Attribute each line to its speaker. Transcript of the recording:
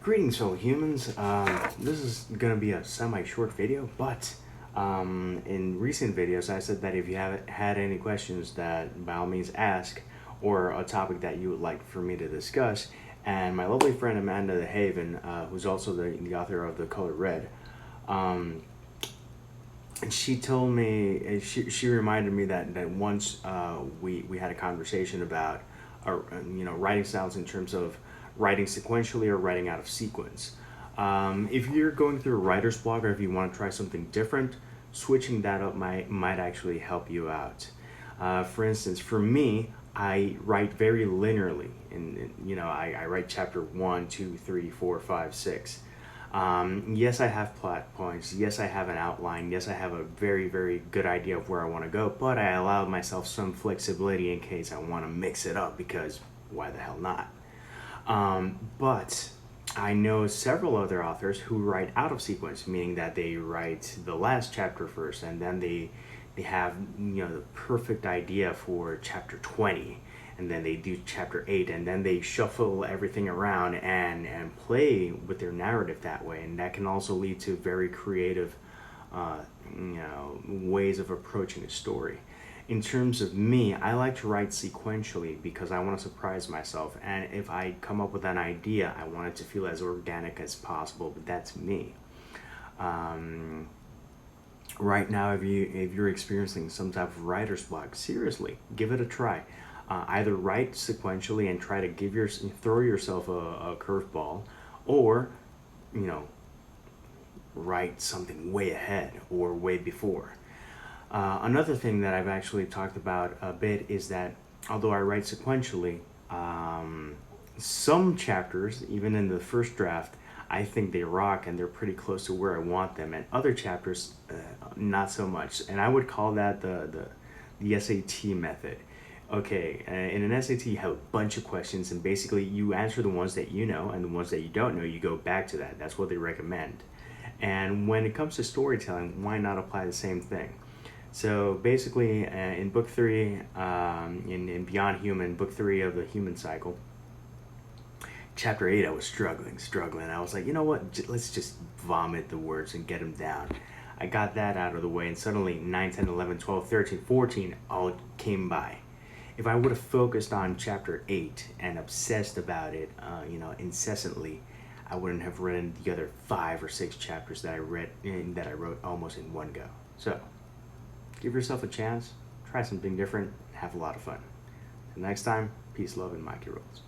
Speaker 1: Greetings, fellow humans. This is going to be a semi-short video, but in recent videos I said that if you haven't had any questions that by all means ask, or a topic that you would like for me to discuss. And my lovely friend Amanda the Haven, who's also the author of The Color Red, and she told me, she reminded me that once we had a conversation about writing styles in terms of writing sequentially or writing out of sequence. If you're going through a writer's block, or if you want to try something different, switching that up might actually help you out. For instance, for me, I write very linearly. I write chapter 1, 2, 3, 4, 5, 6. Yes, I have plot points. Yes, I have an outline. Yes, I have a very, very good idea of where I want to go, but I allow myself some flexibility in case I want to mix it up, because why the hell not? But I know several other authors who write out of sequence, meaning that they write the last chapter first, and then they have the perfect idea for chapter 20, and then they do chapter 8, and then they shuffle everything around and play with their narrative that way. And that can also lead to very creative ways of approaching a story. In terms of me, I like to write sequentially because I want to surprise myself, and if I come up with an idea, I want it to feel as organic as possible. But that's me. Right now, if you're experiencing some type of writer's block, seriously, give it a try. Either write sequentially and try to throw yourself a curveball, or write something way ahead or way before. Another thing that I've actually talked about a bit is that although I write sequentially, some chapters, even in the first draft, I think they rock and they're pretty close to where I want them, and other chapters, not so much. And I would call that the SAT method. Okay, in an SAT you have a bunch of questions, and basically you answer the ones that you know, and the ones that you don't know, you go back to that. That's what they recommend. And when it comes to storytelling, why not apply the same thing? So basically, in book 3, in Beyond Human, book 3 of the Human Cycle, chapter 8, I was struggling. I was like, you know what, let's just vomit the words and get them down. I got that out of the way, and suddenly 9, 10, 11, 12, 13, 14 all came by. If I would have focused on chapter 8 and obsessed about it, incessantly, I wouldn't have written the other 5 or 6 chapters that I wrote almost in one go. So give yourself a chance, try something different, have a lot of fun. Till next time, peace, love, and maki rolls.